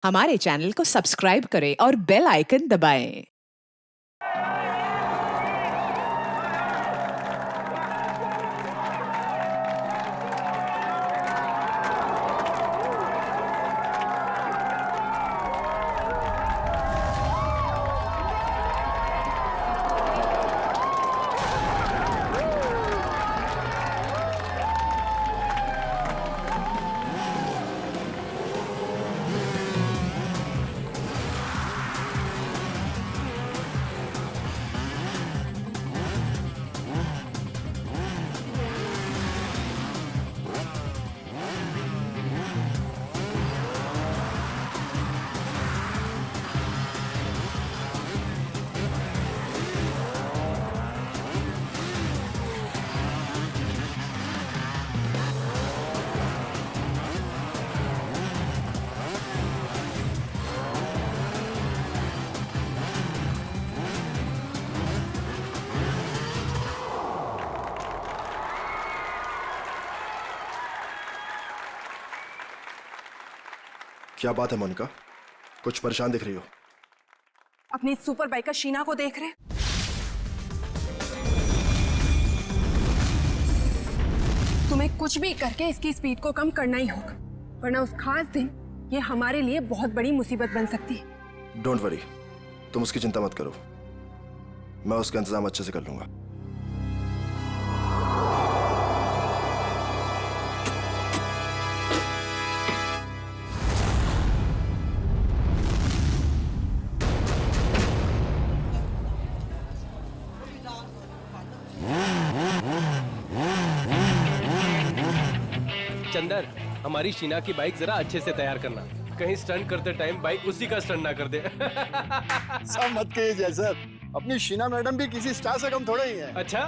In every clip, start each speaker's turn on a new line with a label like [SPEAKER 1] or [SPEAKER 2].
[SPEAKER 1] हमारे चैनल को सब्सक्राइब करें और बेल आइकन दबाएं।
[SPEAKER 2] क्या बात है मोनिका, कुछ परेशान दिख रही हो?
[SPEAKER 3] अपनी सुपर बाइकर शीना को देख रहे? तुम्हें कुछ भी करके इसकी स्पीड को कम करना ही होगा, वरना उस खास दिन ये हमारे लिए बहुत बड़ी मुसीबत बन सकती है।
[SPEAKER 2] डोंट वरी, तुम उसकी चिंता मत करो, मैं उसका इंतजाम अच्छे से कर लूंगा।
[SPEAKER 4] चंदर, हमारी शीना की बाइक जरा अच्छे से तैयार करना, कहीं स्टंट करते टाइम बाइक उसी का स्टंट ना कर दे।
[SPEAKER 5] सब मत कहिए जैसर, अपनी शीना मैडम भी किसी स्टार से कम थोड़ा ही है।
[SPEAKER 4] अच्छा,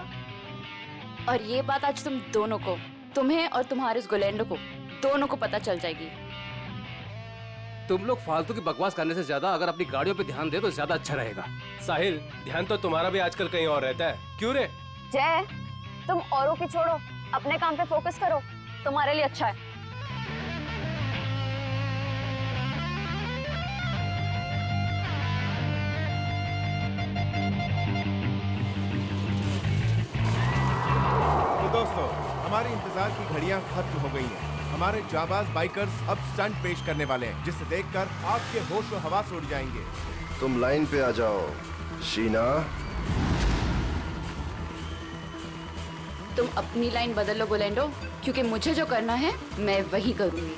[SPEAKER 6] और ये बात आज तुम दोनों को, तुम्हें और तुम्हारे उस गोलैंडो को, दोनों को पता चल जाएगी।
[SPEAKER 7] तुम लोग फालतू की बकवास करने से ज्यादा अगर अपनी गाड़ियों पे ध्यान दे तो ज्यादा अच्छा रहेगा।
[SPEAKER 4] साहिल, ध्यान तो तुम्हारा भी आजकल कहीं और रहता है, क्यों रे?
[SPEAKER 6] जय, तुम औरों की छोड़ो, अपने काम पे फोकस करो, तुम्हारे लिए अच्छा है।
[SPEAKER 8] तो दोस्तों, हमारी इंतजार की घड़ियां खत्म हो गई हैं। हमारे जाबाज बाइकर्स अब स्टंट पेश करने वाले हैं, जिसे देखकर आपके होश और हवास उड़ जाएंगे।
[SPEAKER 2] तुम लाइन पे आ जाओ शीना।
[SPEAKER 6] तुम अपनी लाइन बदल लो गोलैंडो, क्योंकि मुझे जो करना है मैं वही करूंगी।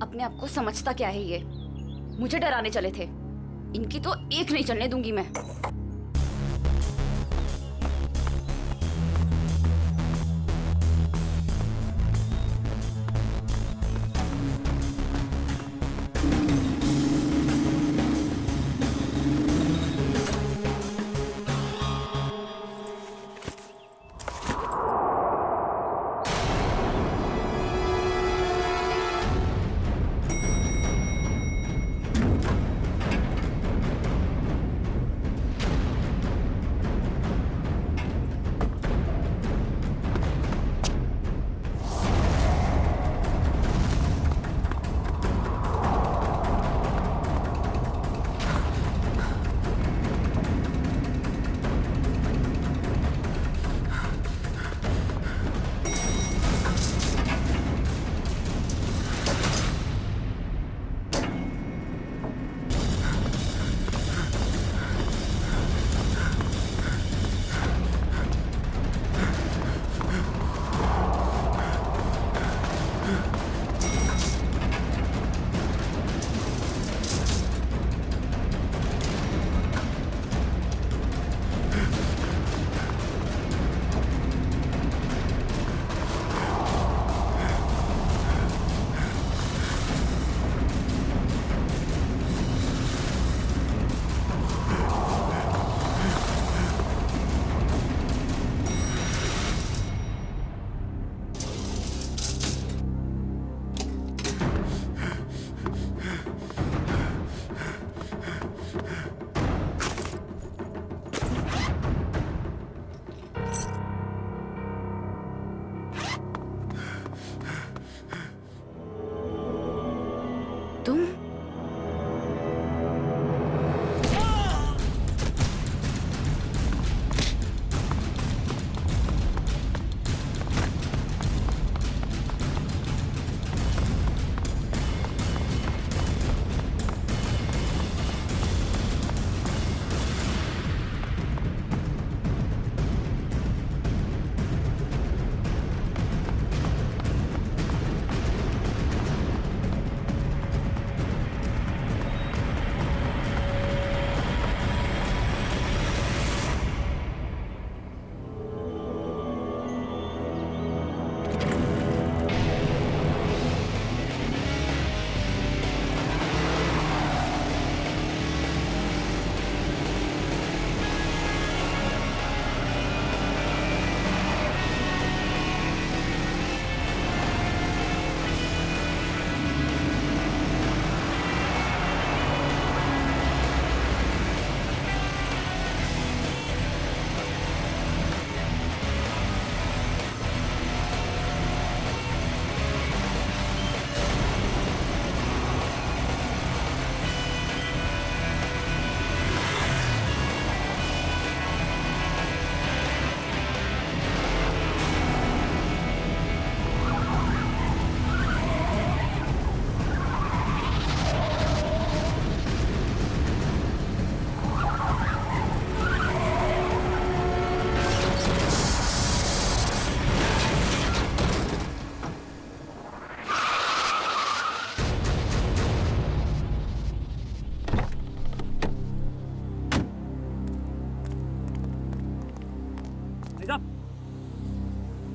[SPEAKER 6] अपने आप को समझता क्या है ये? मुझे डराने चले थे। इनकी तो एक नहीं चलने दूंगी मैं। तुम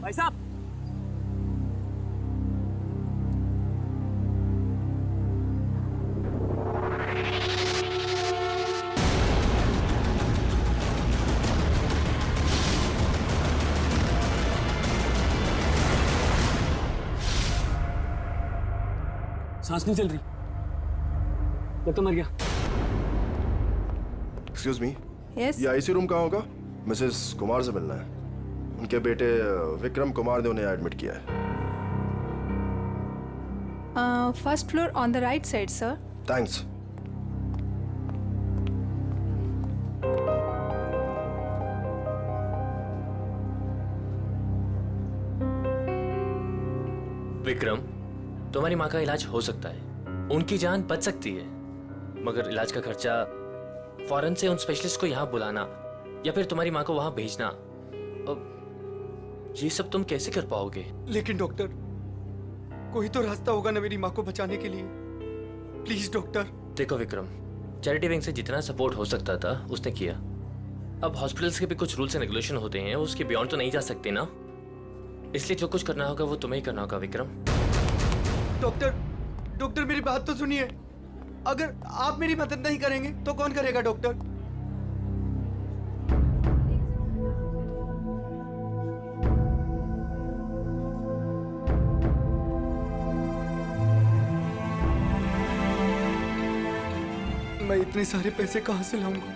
[SPEAKER 9] भाई साहब, सांस नहीं चल रही, लगता मर गया।
[SPEAKER 2] एक्सक्यूज मी,
[SPEAKER 3] यस
[SPEAKER 2] ये आईसी रूम कहाँ होगा? मिसेस कुमार से मिलना है। उनके बेटे विक्रम कुमार ने उन्हें एडमिट किया है।
[SPEAKER 3] First floor on the right side sir.
[SPEAKER 2] Thanks.
[SPEAKER 10] Vikram, तुम्हारी माँ का इलाज हो सकता है, उनकी जान बच सकती है, मगर इलाज का खर्चा फौरन से उन स्पेशलिस्ट को यहाँ बुलाना या फिर तुम्हारी माँ को वहाँ भेजना, ये सब तुम कैसे कर पाओगे?
[SPEAKER 9] लेकिन डॉक्टर, कोई तो रास्ता होगा ना मेरी माँ को बचाने के लिए। Please doctor.
[SPEAKER 10] देखो विक्रम, चैरिटी विंग से जितना सपोर्ट हो सकता था उसने किया। अब हॉस्पिटल्स के भी कुछ रूल्स एंड रेगुलेशन होते हैं, उसके बियॉन्ड तो नहीं जा सकते ना, इसलिए जो कुछ करना होगा वो तुम्हें ही करना होगा विक्रम।
[SPEAKER 11] डॉक्टर मेरी बात तो सुनिए। अगर आप मेरी मदद नहीं करेंगे तो कौन करेगा डॉक्टर? मैं इतने सारे पैसे कहां से लाऊंगा?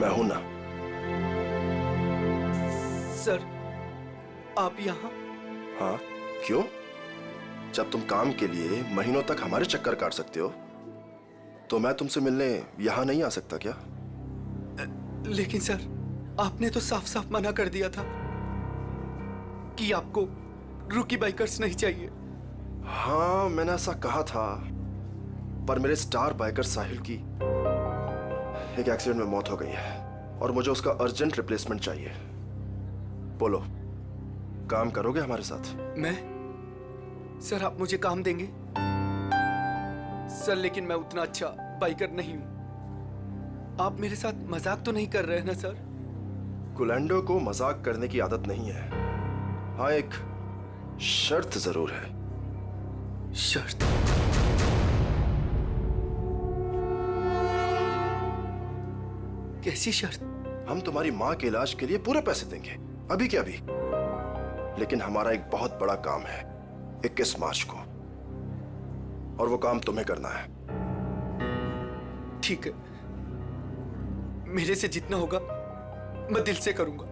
[SPEAKER 2] मैं हूं ना।
[SPEAKER 11] सर, आप यहाँ?
[SPEAKER 2] हाँ, क्यों? जब तुम काम के लिए महीनों तक हमारे चक्कर काट सकते हो, तो मैं तुमसे मिलने यहां नहीं आ सकता क्या?
[SPEAKER 11] लेकिन सर, आपने तो साफ साफ मना कर दिया था कि आपको रूकी बाइकर्स नहीं चाहिए।
[SPEAKER 2] हाँ, मैंने ऐसा कहा था, पर मेरे स्टार बाइकर साहिल की एक एक्सीडेंट में मौत हो गई है और मुझे उसका अर्जेंट रिप्लेसमेंट चाहिए। बोलो, काम करोगे हमारे साथ?
[SPEAKER 11] मैं? सर, आप मुझे काम देंगे? सर, लेकिन मैं उतना अच्छा बाइकर नहीं हूं। आप मेरे साथ मजाक तो नहीं कर रहे हैं ना सर?
[SPEAKER 2] गुलेंडो को मजाक करने की आदत नहीं है। हाँ, एक शर्त जरूर है।
[SPEAKER 11] शर्त? कैसी शर्त?
[SPEAKER 2] हम तुम्हारी माँ के इलाज के लिए पूरे पैसे देंगे, अभी के अभी। लेकिन हमारा एक बहुत बड़ा काम है 21 मार्च को, और वो काम तुम्हें करना है।
[SPEAKER 11] ठीक है, मेरे से जितना होगा मैं दिल से करूंगा,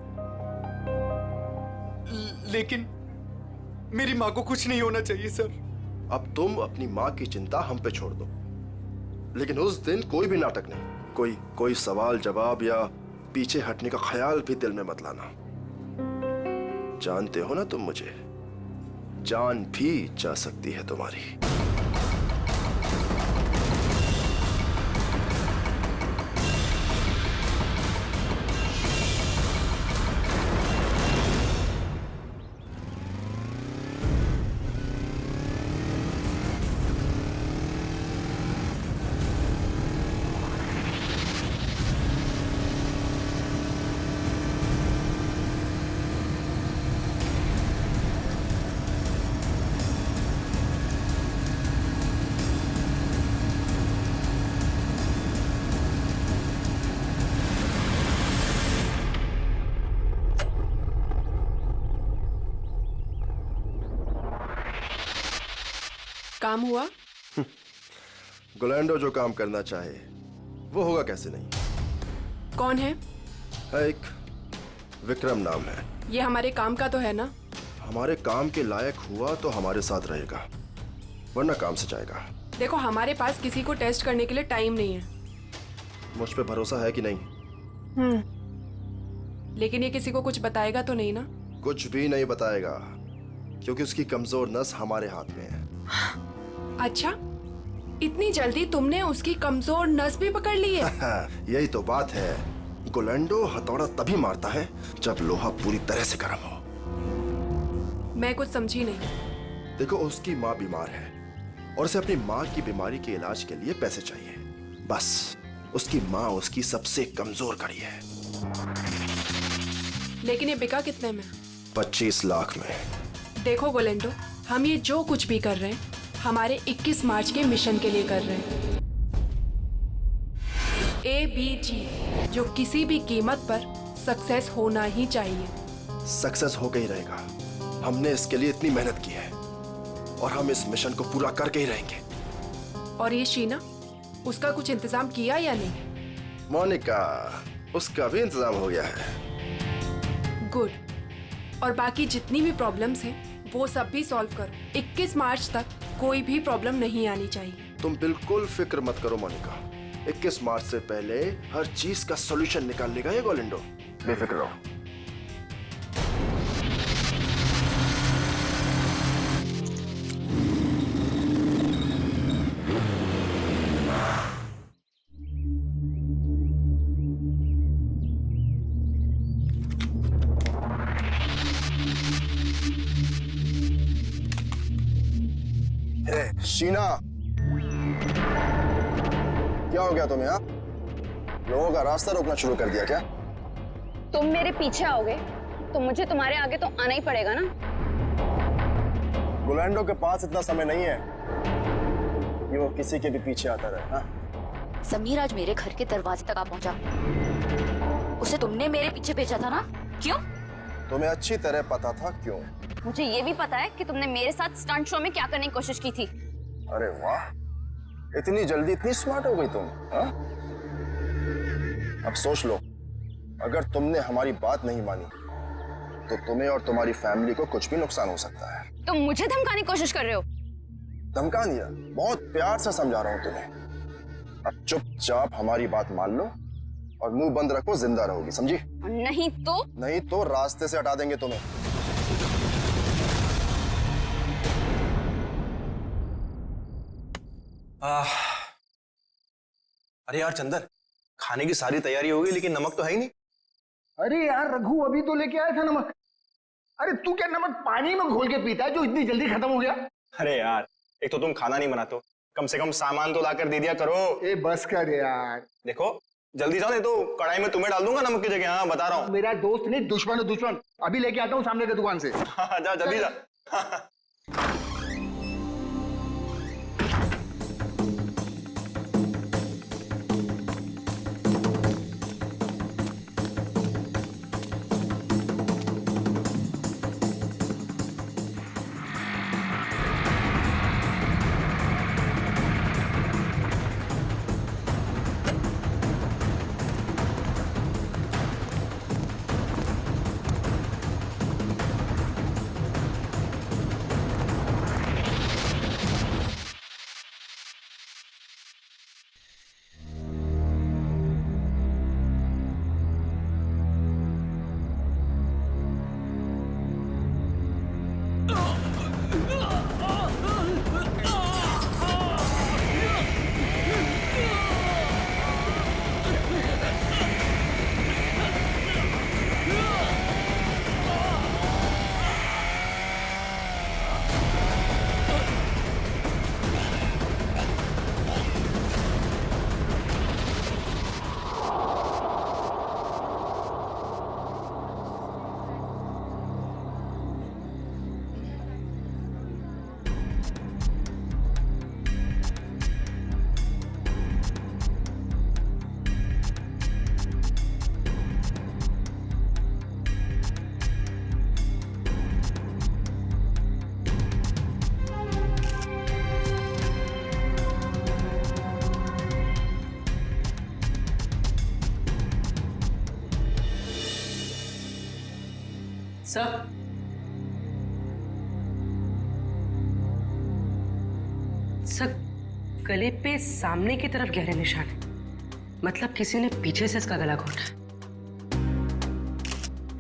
[SPEAKER 11] लेकिन मेरी माँ को कुछ नहीं होना चाहिए सर।
[SPEAKER 2] अब तुम अपनी माँ की चिंता हम पे छोड़ दो, लेकिन उस दिन कोई भी नाटक नहीं, कोई सवाल जवाब या पीछे हटने का ख्याल भी दिल में मत लाना। जानते हो ना तुम मुझे, जान भी जा सकती है तुम्हारी।
[SPEAKER 3] काम हुआ?
[SPEAKER 2] गुलेंडो जो काम करना चाहे वो होगा कैसे नहीं।
[SPEAKER 3] कौन है?
[SPEAKER 2] एक विक्रम नाम है।
[SPEAKER 3] ये हमारे काम का तो है ना?
[SPEAKER 2] हमारे काम के लायक हुआ तो हमारे साथ रहेगा, वरना काम से जाएगा।
[SPEAKER 3] देखो, हमारे पास किसी को टेस्ट करने के लिए टाइम नहीं है।
[SPEAKER 2] मुझ पे भरोसा है कि नहीं?
[SPEAKER 3] लेकिन ये किसी को कुछ बताएगा तो नहीं ना?
[SPEAKER 2] कुछ भी नहीं बताएगा, क्योंकि उसकी कमजोर नस हमारे हाथ में है।
[SPEAKER 3] अच्छा, इतनी जल्दी तुमने उसकी कमजोर नस भी पकड़ ली है?
[SPEAKER 2] यही तो बात है। गुलेंडो हथौड़ा तभी मारता है जब लोहा पूरी तरह से गर्म हो।
[SPEAKER 3] मैं कुछ समझी नहीं।
[SPEAKER 2] देखो, उसकी माँ बीमार है और उसे अपनी माँ की बीमारी के इलाज के लिए पैसे चाहिए। बस उसकी माँ उसकी सबसे कमजोर कड़ी है।
[SPEAKER 3] लेकिन ये बिका कितने में?
[SPEAKER 2] 25 लाख में।
[SPEAKER 3] देखो गुलेंडो, हम ये जो कुछ भी कर रहे हैं हमारे 21 मार्च के मिशन के लिए कर रहे हैं। ABG, जो किसी भी कीमत पर सक्सेस होना ही चाहिए।
[SPEAKER 2] सक्सेस हो गई रहेगा। हमने इसके लिए इतनी मेहनत की है और हम इस मिशन को पूरा करके ही रहेंगे।
[SPEAKER 3] और ये शीना, उसका कुछ इंतजाम किया या नहीं?
[SPEAKER 2] मोनिका, उसका भी इंतजाम हो गया है।
[SPEAKER 3] गुड। और बाकी जितनी भी प्रॉब्लम्स हैं वो सब भी सॉल्व करो। 21 मार्च तक कोई भी प्रॉब्लम नहीं आनी चाहिए।
[SPEAKER 2] तुम बिल्कुल फिक्र मत करो मोनिका, 21 मार्च से पहले हर चीज का सॉल्यूशन निकाल लेगा ये गोलेंडो। बेफिक्र रहो।
[SPEAKER 5] शीना, क्या हो गया तुम्हें? हाँ, लोगों का रास्ता रोकना शुरू कर दिया क्या?
[SPEAKER 6] तुम मेरे पीछे आओगे तो मुझे तुम्हारे आगे तो आना ही पड़ेगा ना।
[SPEAKER 5] गुलैंडो के पास इतना समय नहीं है कि वो किसी के भी पीछे आता रहे। हाँ?
[SPEAKER 6] समीर आज मेरे घर के दरवाजे तक आ पहुंचा। उसे तुमने मेरे पीछे भेजा था ना? क्यों?
[SPEAKER 5] तुम्हें अच्छी तरह पता था क्यों।
[SPEAKER 6] मुझे ये भी पता है कि तुमने मेरे साथ स्टंट शो में क्या करने की कोशिश की थी।
[SPEAKER 5] अरे वाह, इतनी जल्दी इतनी स्मार्ट हो गई तुम। हाँ? अब सोच लो, अगर तुमने हमारी बात नहीं मानी तो तुम्हें और तुम्हारी फैमिली को कुछ भी नुकसान हो सकता है।
[SPEAKER 6] तुम मुझे धमकाने की कोशिश कर रहे हो?
[SPEAKER 5] धमका दिया? बहुत प्यार से समझा रहा हूं तुम्हें। अब चुपचाप हमारी बात मान लो और मुंह बंद रखो, जिंदा रहोगी, समझी?
[SPEAKER 6] नहीं तो
[SPEAKER 5] रास्ते से हटा देंगे तुम्हें।
[SPEAKER 12] अरे यार चंदर, खाने की सारी तैयारी हो गई लेकिन नमक तो है ही नहीं।
[SPEAKER 5] अरे यार रघु, अभी तो लेके आया था नमक। अरे तू क्या नमक पानी में घोल के पीता है जो इतनी जल्दी खत्म हो गया?
[SPEAKER 12] अरे यार, एक तो तुम खाना नहीं बनाते हो, कम से कम सामान तो लाकर दे दिया करो।
[SPEAKER 5] ए बस कर यार।
[SPEAKER 12] देखो जल्दी जाओ, नहीं तो कढ़ाई में तुम्हें डाल दूंगा नमक की जगह। हाँ बता रहा हूँ।
[SPEAKER 5] मेरा दोस्त नहीं, दुश्मन है दुश्मन। अभी लेके आता हूँ सामने की दुकान से।
[SPEAKER 12] हाँ जा जल्दी जा।
[SPEAKER 13] सर, गले पे सामने की तरफ गहरे निशान है। मतलब किसी ने पीछे से इसका गला घोटा।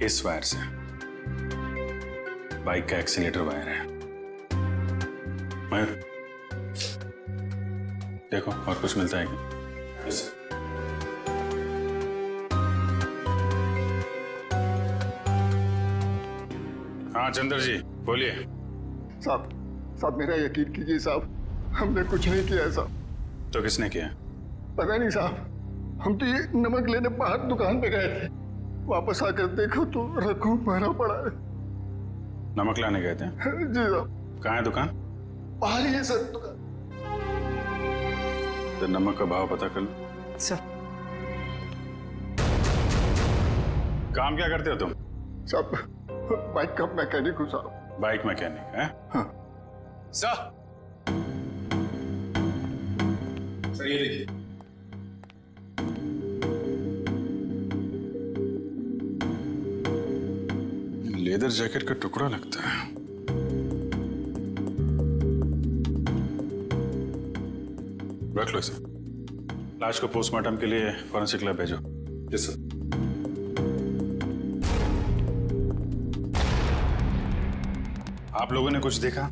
[SPEAKER 14] इस वायर से बाइक का एक्सीलेटर वायर है। मयूर देखो और कुछ मिलता है क्या? yes, हाँ चंद्र जी बोलिए।
[SPEAKER 5] साहब मेरा यकीन कीजिए साहब, हमने कुछ नहीं किया है साहब।
[SPEAKER 14] तो किसने किया?
[SPEAKER 5] पता नहीं साहब, हम तो ये नमक लेने बाहर दुकान पे गए थे, वापस आकर देखो तो रघु मारा पड़ा है।
[SPEAKER 14] नमक लाने गए थे?
[SPEAKER 5] जी साहब।
[SPEAKER 14] कहाँ है दुकान?
[SPEAKER 5] बाहर ही है सर दुकान।
[SPEAKER 14] तो नमक का भाव पता कर लो।
[SPEAKER 13] सर
[SPEAKER 14] काम क्या करते हो तुम?
[SPEAKER 5] साहब बाइक का मैकेनिक हूँ साहब।
[SPEAKER 14] बाइक मैकेनिक है?
[SPEAKER 5] हाँ।
[SPEAKER 14] सर ये देखिए, लेदर जैकेट का टुकड़ा लगता है। रख लो इसे। लाश को पोस्टमार्टम के लिए फॉरेंसिक लैब भेजो। जी सर। आप लोगों ने कुछ देखा?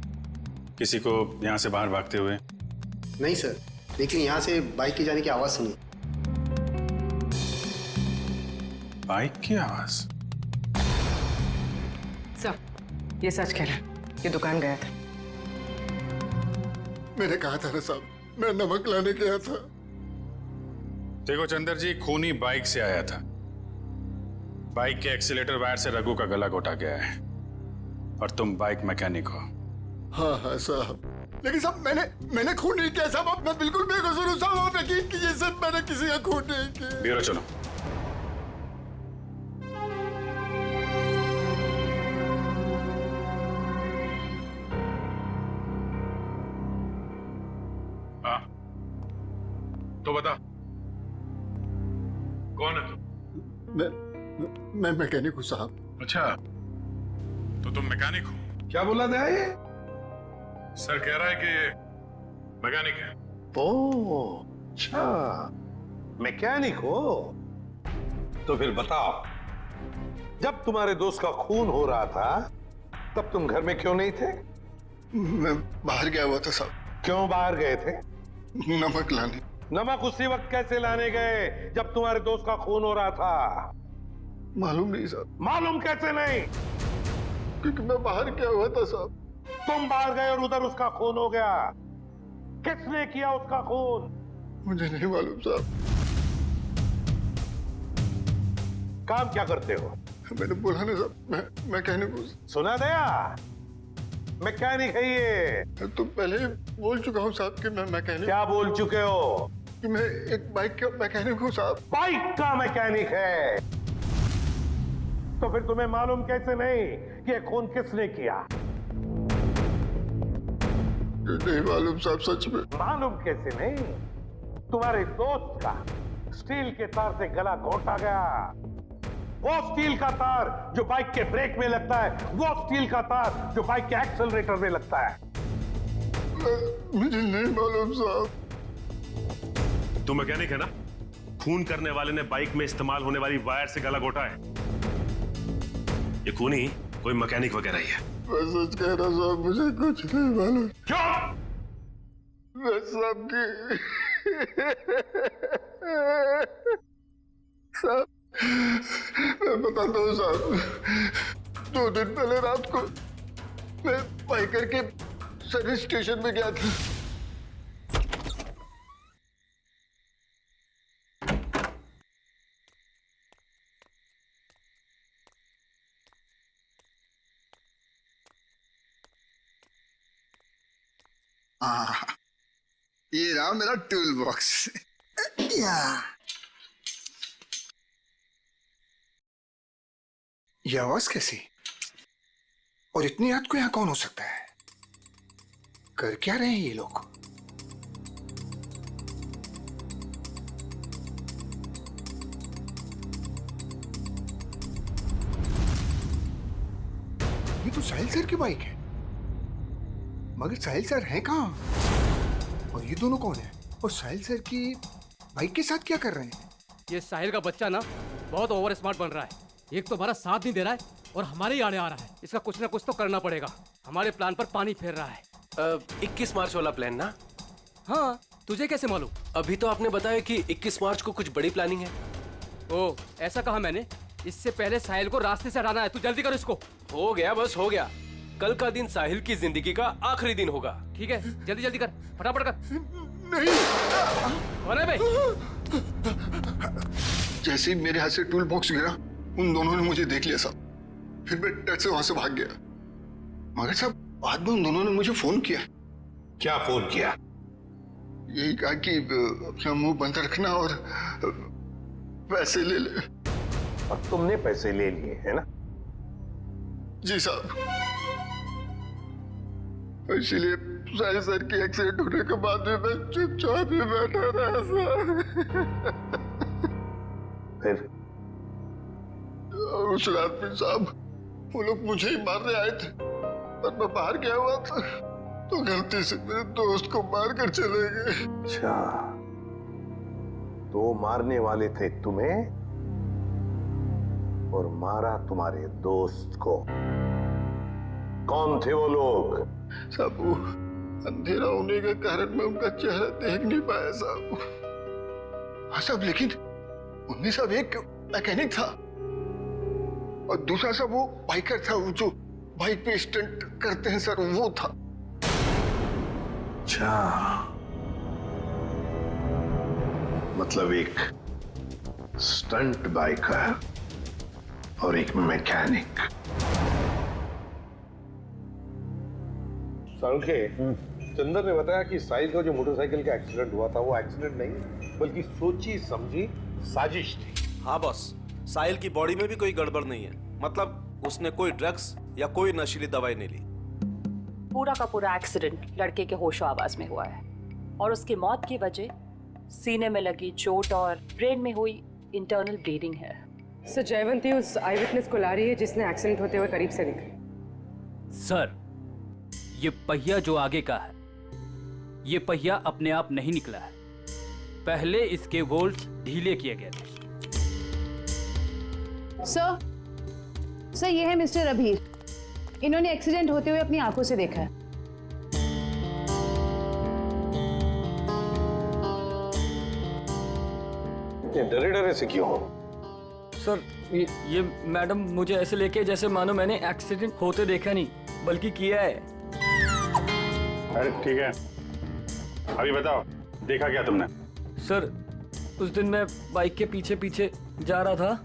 [SPEAKER 14] किसी को यहां से बाहर भागते हुए?
[SPEAKER 15] नहीं सर, लेकिन यहाँ से बाइक की जाने की आवाज सुनी।
[SPEAKER 14] बाइक की आवाज?
[SPEAKER 13] सर ये सच कह रहा है, ये दुकान गया था।
[SPEAKER 15] मैंने कहा था ना साहब, मैं नमक लाने गया था।
[SPEAKER 14] देखो चंदर जी, खूनी बाइक से आया था। बाइक के एक्सीलेटर वायर से रघु का गला घोटा गया है और तुम बाइक मैकेनिक हो।
[SPEAKER 15] हाँ हाँ साहब, लेकिन साहब मैंने खून नहीं किया साहब, मैं बिल्कुल बेकसूर हूँ साहब, आप यकीन कीजिए सर, मैंने किसी का खून नहीं किया।
[SPEAKER 14] ब्यूरो चलो। हाँ तो बता, कौन है तू?
[SPEAKER 15] मैं मैकेनिक हूँ साहब।
[SPEAKER 14] अच्छा, तो तुम मैकेनिक हो?
[SPEAKER 16] क्या बोला था ये?
[SPEAKER 14] सर कह रहा है कि ये मैकेनिक है।
[SPEAKER 16] ओह अच्छा, मैकेनिक हो? तो फिर बताओ, जब तुम्हारे दोस्त का खून हो रहा था तब तुम घर में क्यों नहीं थे?
[SPEAKER 15] मैं बाहर गया हुआ था साहब।
[SPEAKER 16] क्यों बाहर गए थे?
[SPEAKER 15] नमक लाने।
[SPEAKER 16] नमक उसी वक्त कैसे लाने गए जब तुम्हारे दोस्त का खून हो रहा था?
[SPEAKER 15] मालूम नहीं साहब।
[SPEAKER 16] मालूम कैसे नहीं?
[SPEAKER 15] क्योंकि मैं बाहर गया हुआ था साहब।
[SPEAKER 16] तुम बाहर गए और उधर उसका खून हो गया। किसने किया उसका खून?
[SPEAKER 15] मुझे नहीं मालूम साहब।
[SPEAKER 16] काम क्या करते हो?
[SPEAKER 15] मैंने बोला ना साहब, मैं मैकेनिक हूँ।
[SPEAKER 16] सुना दया, मैकेनिक है ये।
[SPEAKER 15] तो पहले बोल चुका हूँ साहब कि मैं मैकेनिक।
[SPEAKER 16] क्या बोल चुके हो?
[SPEAKER 15] कि मैं एक बाइक का मैकेनिक हूँ साहब।
[SPEAKER 16] बाइक का मैकेनिक है? तो फिर तुम्हें मालूम कैसे नहीं कि ये खून किसने किया?
[SPEAKER 15] नहीं मालूम साहब, सच में।
[SPEAKER 16] मालूम कैसे नहीं? तुम्हारे दोस्त का स्टील के तार से गला घोटा गया। वो स्टील का तार जो बाइक के ब्रेक में लगता है, वो स्टील का तार जो बाइक के एक्सेलरेटर में लगता है।
[SPEAKER 15] मुझे नहीं मालूम साहब।
[SPEAKER 17] तू मैकेनिक है ना? खून करने वाले ने बाइक में इस्तेमाल होने वाली वायर से गला घोटा है। ये खूनी कोई मैकेनिक वगैरह ही है।
[SPEAKER 15] मैं सच कह रहा साहब, मुझे कुछ नहीं मालूम।
[SPEAKER 17] क्यों?
[SPEAKER 15] मैं सबकी साहब, मैं बताता हूँ साहब। 2 दिन पहले रात को मैं बाइकर के सर्विस स्टेशन में गया था। ये रहा मेरा टूल बॉक्स। ये आवाज कैसी? और इतनी रात को यहाँ कौन हो सकता है? कर क्या रहे हैं ये लोग? ये तो साहिल सर की बाइक है, मगर साहिल सर हैं कहाँ? और ये दोनों कौन है? और साहिल सर की बाइक के साथ क्या कर रहे हैं?
[SPEAKER 7] ये साहिल का बच्चा ना बहुत ओवर स्मार्ट बन रहा है। एक तो हमारा साथ नहीं दे रहा है और हमारे ही आड़े आ रहा है। इसका कुछ ना कुछ तो करना पड़ेगा। हमारे प्लान पर पानी फेर रहा है।
[SPEAKER 4] 21 मार्च वाला प्लान ना?
[SPEAKER 7] हाँ, तुझे कैसे मालूम?
[SPEAKER 4] अभी तो आपने बताया कि 21 मार्च को कुछ बड़ी प्लानिंग है।
[SPEAKER 7] ओ, ऐसा कहा मैंने। इससे पहले साहिल को रास्ते से हटाना है। तू जल्दी कर इसको।
[SPEAKER 4] हो गया, बस हो गया। कल का दिन साहिल की जिंदगी का आखिरी दिन होगा।
[SPEAKER 7] ठीक है, जल्दी जल्दी कर, फटाफट कर।
[SPEAKER 15] नहीं।
[SPEAKER 7] अरे भाई,
[SPEAKER 15] जैसे ही मेरे हाथ से टूल बॉक्स गिरा, उन दोनों ने मुझे देख लिया साहब। फिर मैं डर से वहां से भाग गया। मगर साहब बाद में उन दोनों ने मुझे फोन किया।
[SPEAKER 16] क्या फोन किया?
[SPEAKER 15] यही कहा कि अपना मुंह बंद रखना और पैसे ले ले।
[SPEAKER 16] और तुमने पैसे ले लिए है ना?
[SPEAKER 15] जी साहब। इसीलिए साहिल सर की एक्सीडेंट होने के बाद भी मैं चुपचाप ही बैठा रहा साहब।
[SPEAKER 16] फिर
[SPEAKER 15] और उस रात में साहब वो लोग मुझे ही मारने आए थे और मैं बाहर गया हुआ था, तो गलती से मेरे दोस्त को मार कर चले गए।
[SPEAKER 16] अच्छा, तो मारने वाले थे तुम्हें और मारा तुम्हारे दोस्त को। कौन थे वो लोग?
[SPEAKER 15] साहब वो अंधेरा होने के कारण मैं उनका चेहरा देख नहीं पाया साहब। हाँ साहब, लेकिन उनमें सब एक मैकेनिक था और दूसरा सब वो बाइकर था, वो जो बाइक पे स्टंट करते हैं सर, वो था। अच्छा, मतलब एक स्टंट बाइकर और एक मैकेनिक।
[SPEAKER 16] सारुखे, चंदर ने बताया कि साहिल का जो मोटरसाइकिल का एक्सीडेंट हुआ था वो एक्सीडेंट नहीं बल्कि सोची समझी साजिश थी।
[SPEAKER 18] हाँ बॉस, साहिल की बॉडी में भी कोई गड़बड़ नहीं है। मतलब उसने कोई ड्रग्स या कोई नशीली दवाई नहीं ली।
[SPEAKER 19] पूरा का पूरा एक्सीडेंट लड़के के होशो आवाज में हुआ है और उसकी मौत की वजह सीने में लगी चोट और ब्रेन में हुई इंटरनल ब्लीडिंग है।
[SPEAKER 13] सर, जयवंती उस आई विटनेस को ला रही है जिसने एक्सीडेंट होते हुए करीब से देखा।
[SPEAKER 20] सर, ये पहिया जो आगे का है, ये पहिया अपने आप नहीं निकला है। पहले इसके वोल्ट्स ढीले किए गए थे।
[SPEAKER 21] सर ये है मिस्टर अभीर। इन्होंने एक्सीडेंट होते हुए अपनी आंखों से देखा है।
[SPEAKER 16] डरे डरे से क्यों हो?
[SPEAKER 9] सर, ये मैडम मुझे ऐसे लेके जैसे मानो मैंने एक्सीडेंट होते देखा नहीं बल्कि किया है।
[SPEAKER 14] अरे ठीक है, अभी बताओ देखा क्या तुमने?
[SPEAKER 9] सर, उस दिन मैं बाइक के पीछे पीछे जा रहा था।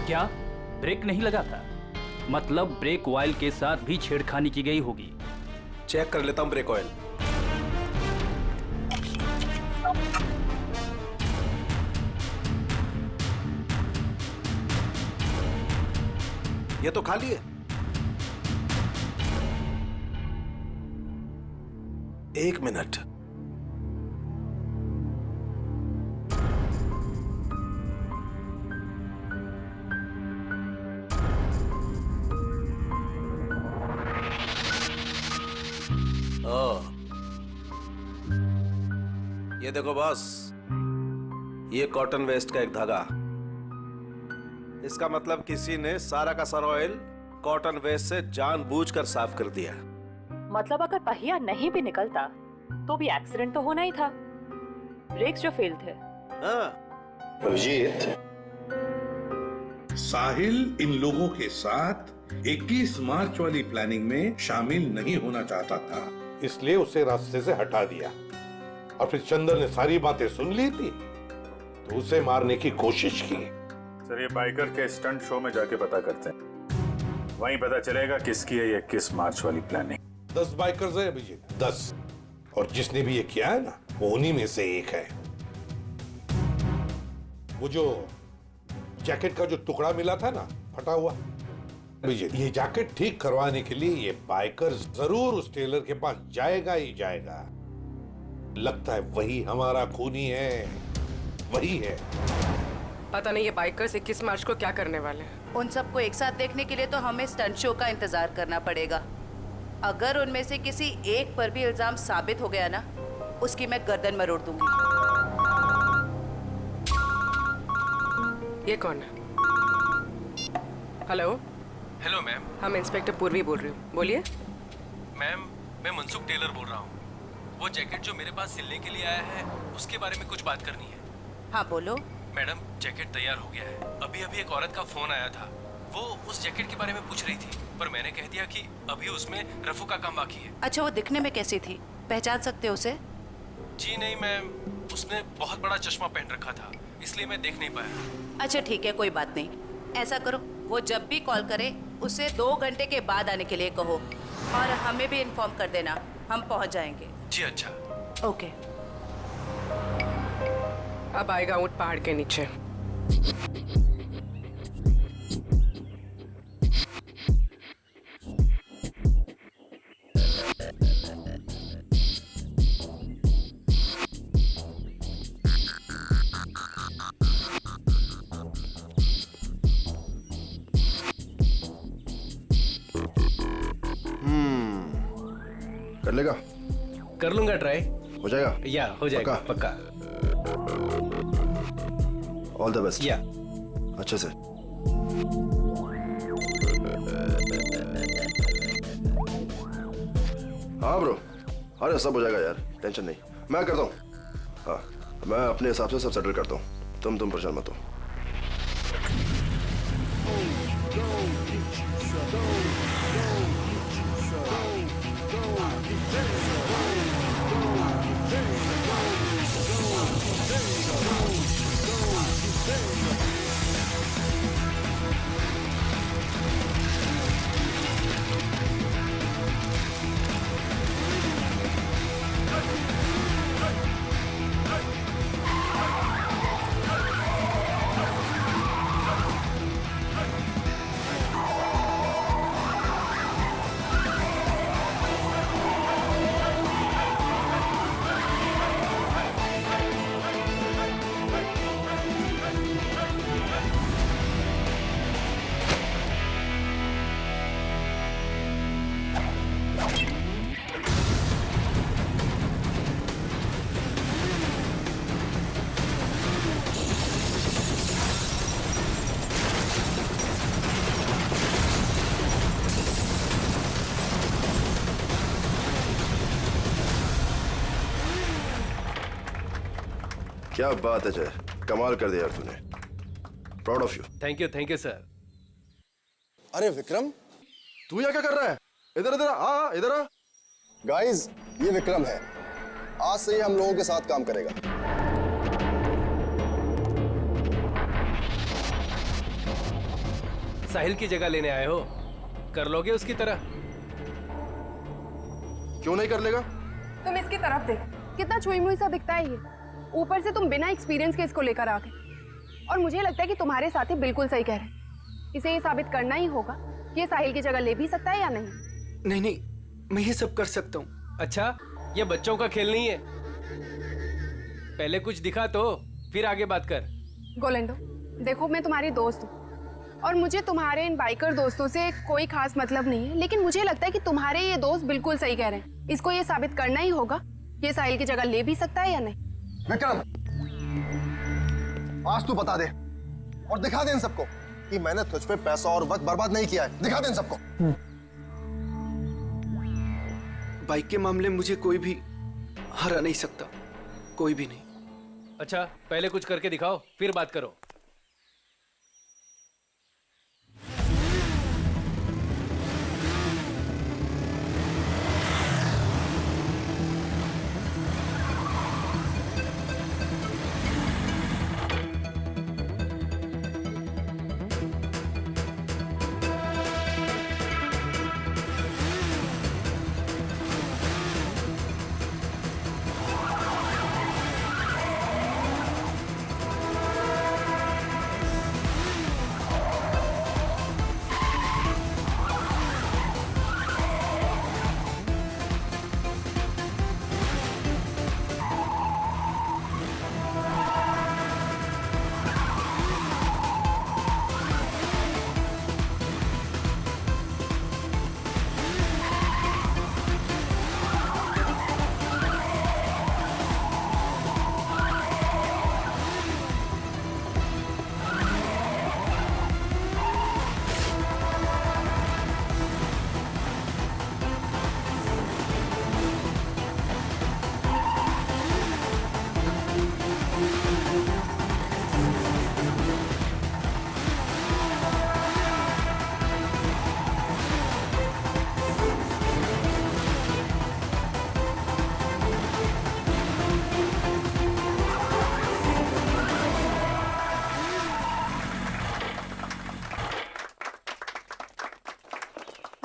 [SPEAKER 20] क्या ब्रेक नहीं लगा था? मतलब ब्रेक ऑयल के साथ भी छेड़खानी की गई होगी।
[SPEAKER 18] चेक कर लेता हूं ब्रेक ऑयल। ये तो खाली है। एक मिनट। ये देखो बॉस, ये कॉटन वेस्ट का एक धागा। इसका मतलब किसी ने सारा का सारा ऑयल कॉटन वेस्ट से जानबूझकर साफ कर दिया।
[SPEAKER 19] मतलब अगर पहिया नहीं भी निकलता तो भी एक्सीडेंट तो होना ही था। ब्रेक्स जो फेल थे।
[SPEAKER 15] अभिजीत,
[SPEAKER 16] साहिल इन लोगों के साथ 21 मार्च वाली प्लानिंग में शामिल नहीं होना चाहता था, इसलिए उसे रास्ते से हटा दिया। और फिर चंदर ने सारी बातें सुन ली थी तो उसे मारने की कोशिश की।
[SPEAKER 14] सर, ये बाइकर के स्टंट शो में जाके पता करते हैं, वहीं पता चलेगा किसकी है ये 21 मार्च वाली प्लानिंग।
[SPEAKER 16] 10 बाइकर्स है अभिजीत, 10, और जिसने भी ये किया है ना वो उन्हीं में से एक है। वो जो जैकेट का जो टुकड़ा मिला था ना फटा हुआ, अभिजीत ये जैकेट ठीक करवाने के लिए ये बाइकर जरूर उस टेलर के पास जाएगा ही जाएगा। लगता है वही हमारा खूनी है, वही है।
[SPEAKER 13] पता नहीं ये बाइकर्स 21 मार्च को क्या करने वाले हैं।
[SPEAKER 22] उन सबको एक साथ देखने के लिए तो हमें स्टंट शो का इंतजार करना पड़ेगा। अगर उनमें से किसी एक पर भी इल्जाम साबित हो गया ना, उसकी मैं गर्दन मरोड़ दूंगी।
[SPEAKER 13] ये कौन है? हेलो।
[SPEAKER 7] Hello ma'am.
[SPEAKER 13] हम इंस्पेक्टर पूर्वी बोल रही हूँ, बोलिए।
[SPEAKER 7] मैम, मैं मनसुख टेलर बोल रहा हूँ। वो जैकेट जो मेरे पास सिलने के लिए आया है उसके बारे में कुछ बात करनी है।
[SPEAKER 22] हाँ बोलो।
[SPEAKER 7] मैडम, जैकेट तैयार हो गया है। अभी अभी एक औरत का फोन आया था, वो उस जैकेट के बारे में पूछ रही थी, पर मैंने कह दिया कि अभी उसमें रफू का काम बाकी है।
[SPEAKER 22] अच्छा, वो दिखने में कैसी थी? पहचान सकते हो उसे?
[SPEAKER 7] जी नहीं मैम, उसने बहुत बड़ा चश्मा पहन रखा था, इसलिए मैं देख नहीं पाया।
[SPEAKER 22] अच्छा ठीक है, कोई बात नहीं। ऐसा करो, वो जब भी कॉल करे उसे 2 घंटे के बाद आने के लिए कहो और हमें भी इन्फॉर्म कर देना, हम पहुंच जाएंगे।
[SPEAKER 7] जी अच्छा।
[SPEAKER 22] ओके।
[SPEAKER 13] अब आएगा ऊंट पहाड़ के नीचे।
[SPEAKER 2] कर लेगा?
[SPEAKER 4] कर लूंगा ट्राई।
[SPEAKER 2] हो जाएगा?
[SPEAKER 4] या हो जाएगा पक्का।
[SPEAKER 2] All the best.
[SPEAKER 4] या
[SPEAKER 2] अच्छे से। हाँ ब्रो, अरे सब हो जाएगा यार, टेंशन नहीं, मैं करता हूँ। हाँ, मैं अपने हिसाब से सब सेटल करता हूँ, तुम परेशान मत हो। क्या बात है जय, कमाल कर दिया यार तूने। Proud of you.
[SPEAKER 4] Thank you sir.
[SPEAKER 5] अरे विक्रम,
[SPEAKER 2] तू यहाँ क्या कर रहा है? इधर इधर आ, इधर आ।
[SPEAKER 5] गाइस, ये विक्रम है, आज से ये हम लोगों के साथ काम करेगा।
[SPEAKER 4] साहिल की जगह लेने आए हो, कर लोगे उसकी तरह?
[SPEAKER 2] क्यों नहीं कर लेगा?
[SPEAKER 3] तुम इसकी तरफ देख, कितना छुई मुई सा दिखता है ये। ऊपर से तुम बिना एक्सपीरियंस के इसको लेकर आ गए। और मुझे लगता है कि तुम्हारे साथी बिल्कुल सही कह रहे हैं। इसे ये साबित करना ही होगा कि ये साहिल की जगह ले भी सकता है या नहीं।
[SPEAKER 11] नहीं, मैं ये सब कर सकता हूँ।
[SPEAKER 4] अच्छा, ये बच्चों का खेल नहीं है। पहले कुछ दिखा तो फिर आगे बात कर।
[SPEAKER 3] गोलेंडो, देखो मैं तुम्हारी दोस्त हूँ और मुझे तुम्हारे इन बाइकर दोस्तों से कोई खास मतलब नहीं है, लेकिन मुझे लगता है कि तुम्हारे ये दोस्त बिल्कुल सही कह रहे हैं। इसको ये साबित करना ही होगा कि ये साहिल की जगह ले भी सकता है या नहीं।
[SPEAKER 5] विक्रम, आज तू बता दे और दिखा दे इन सबको कि मैंने तुझ पे पैसा और वक्त बर्बाद नहीं किया है। दिखा दे इन सबको।
[SPEAKER 11] बाइक के मामले में मुझे कोई भी हरा नहीं सकता, कोई भी नहीं।
[SPEAKER 4] अच्छा, पहले कुछ करके दिखाओ, फिर बात करो।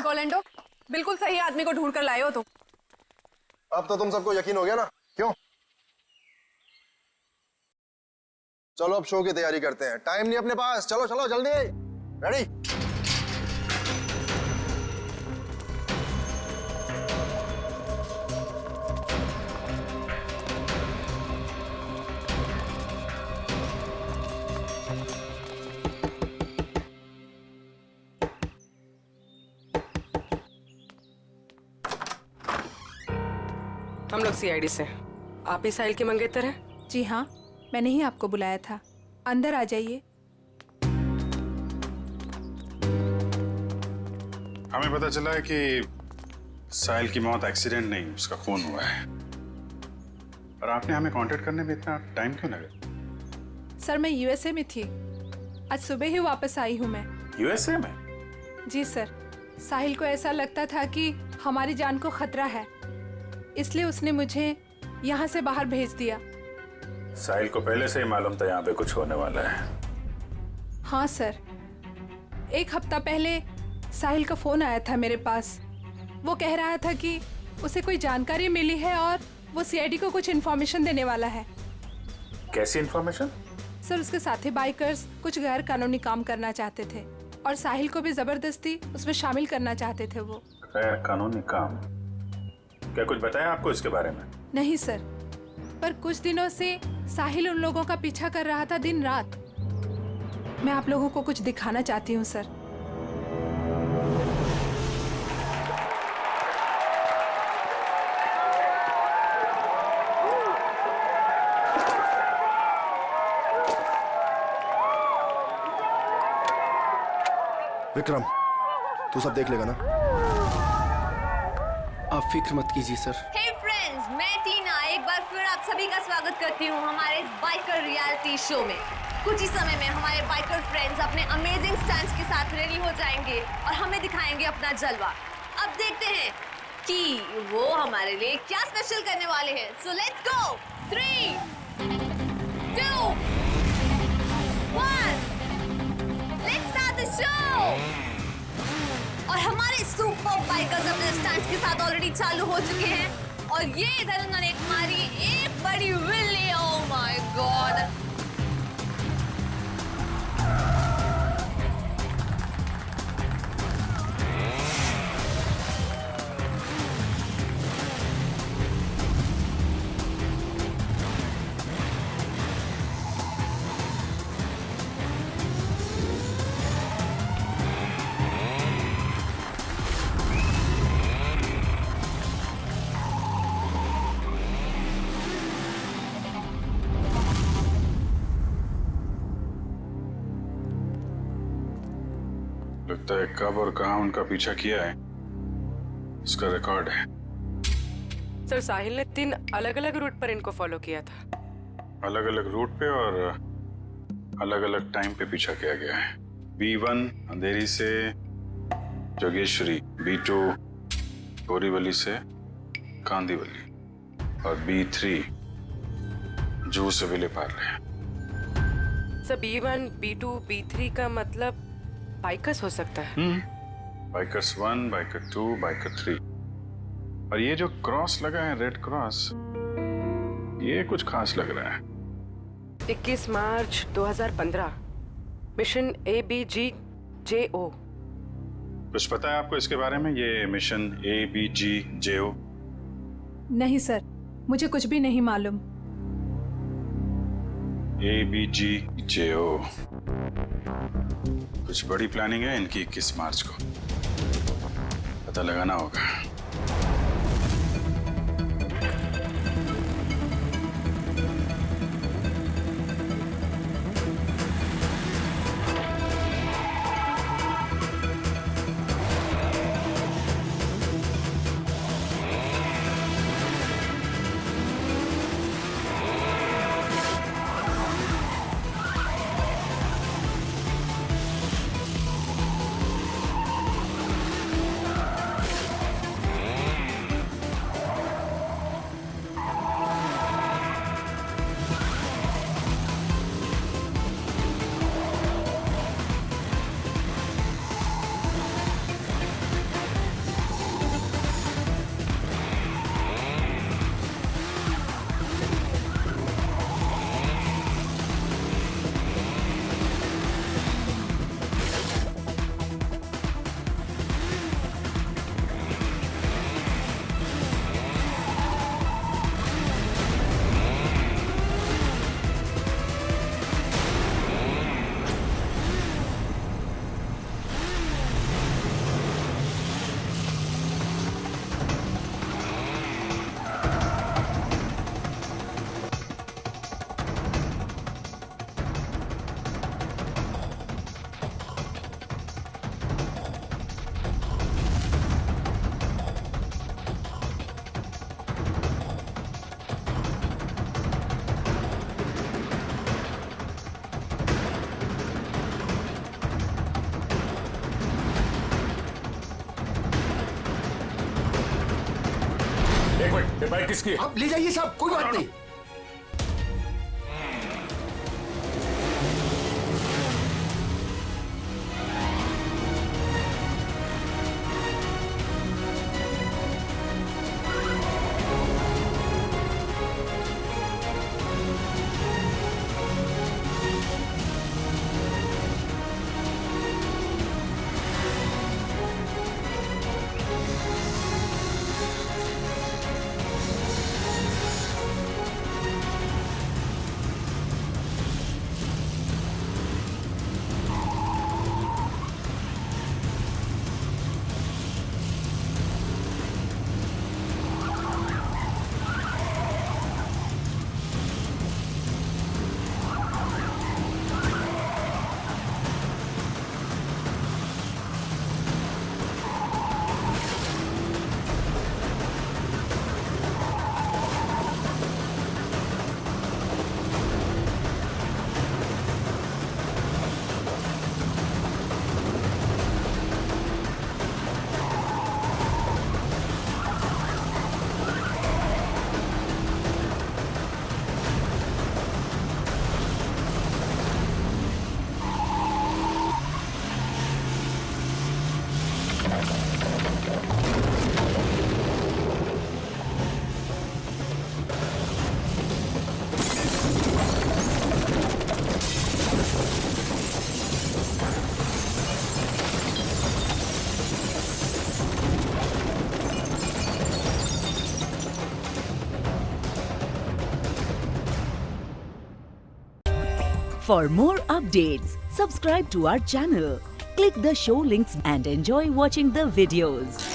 [SPEAKER 3] गोलेंडो, बिल्कुल सही आदमी को ढूंढ कर लाए हो तुम।
[SPEAKER 5] अब तो तुम सबको यकीन हो गया ना? क्यों? चलो अब शो की तैयारी करते हैं, टाइम नहीं अपने पास। चलो चलो जल्दी, रेडी?
[SPEAKER 13] हम लोग सीआईडी से। आप ही साहिल के मंगेतर हैं?
[SPEAKER 1] जी हाँ, मैंने ही आपको बुलाया था। अंदर आ जाइए।
[SPEAKER 14] हमें पता चला है कि साहिल की मौत एक्सीडेंट नहीं, उसका खून हुआ है। और आपने हमें कांटेक्ट करने में इतना टाइम क्यों लगा?
[SPEAKER 1] सर मैं यूएसए में थी, आज सुबह ही वापस आई हूँ मैं।
[SPEAKER 14] यूएसए में?
[SPEAKER 1] जी सर, साहिल को ऐसा लगता था कि हमारी जान को खतरा है, इसलिए उसने मुझे यहाँ से बाहर भेज दिया।
[SPEAKER 14] साहिल को पहले से ही मालूम था यहाँ पे कुछ होने वाला है?
[SPEAKER 1] हाँ सर, 1 हफ्ता पहले साहिल का फोन आया था मेरे पास। वो कह रहा था कि उसे कोई जानकारी मिली है और वो सीआईडी को कुछ इन्फॉर्मेशन देने वाला है।
[SPEAKER 14] कैसी इन्फॉर्मेशन?
[SPEAKER 1] सर उसके साथी बाइकर्स कुछ गैर कानूनी काम करना चाहते थे और साहिल को भी जबरदस्ती उसमें शामिल करना चाहते थे। वो
[SPEAKER 14] गैर कानूनी काम? क्या कुछ बताया आपको इसके बारे में?
[SPEAKER 1] नहीं सर, पर कुछ दिनों से साहिल उन लोगों का पीछा कर रहा था दिन रात। मैं आप लोगों को कुछ दिखाना चाहती हूँ सर।
[SPEAKER 2] विक्रम, तू सब देख लेगा ना?
[SPEAKER 11] आप फिक्र मत कीजिए सर।
[SPEAKER 8] हे फ्रेंड्स, मैं टीना एक बार फिर आप सभी का स्वागत करती हूँ हमारे इस बाइकर रियलिटी शो में। कुछ ही समय में हमारे बाइकर फ्रेंड्स अपने अमेजिंग स्टंट्स के साथ रेडी हो जाएंगे और हमें दिखाएंगे अपना जलवा। अब देखते हैं कि वो हमारे लिए क्या स्पेशल करने वाले हैं। So let's go. 3, 2, 1, let's start the show. और हमारे सुपर बाइकर्स अपने स्टंट्स के साथ ऑलरेडी चालू हो चुके हैं और ये इधर उन्होंने मारी एक बड़ी विल्ली। Oh my God!
[SPEAKER 14] लगता है कब और कहां उनका पीछा किया है उसका रिकॉर्ड है।
[SPEAKER 13] सर साहिल ने 3 अलग-अलग रूट पर इनको फॉलो किया था।
[SPEAKER 14] अलग अलग रूट पे और अलग अलग टाइम पे पीछा किया गया है। B1 अंधेरी से जोगेश्वरी, B2 बोरीवली से कांदीवली और B3 जूह से Vile Parle.
[SPEAKER 13] Sir B1, B2, B3 का मतलब बाइकर्स हो सकता है।
[SPEAKER 14] Bikers 1, biker 2, biker 3। और ये जो क्रॉस लगा है, रेड क्रॉस, ये कुछ खास लग रहा है।
[SPEAKER 13] 21 मार्च 2015, मिशन ABGJO।
[SPEAKER 14] कुछ पता है आपको इसके बारे में, ये मिशन ABGJO?
[SPEAKER 1] नहीं सर, मुझे कुछ भी नहीं मालूम।
[SPEAKER 14] ABGJO कुछ बड़ी प्लानिंग है इनकी। 21 मार्च को पता लगाना होगा।
[SPEAKER 16] ये बाइक किसकी है?
[SPEAKER 15] आप ले जाइए साहब, कोई बात नहीं।
[SPEAKER 6] For more updates, subscribe to our channel, click the show links and enjoy watching the videos.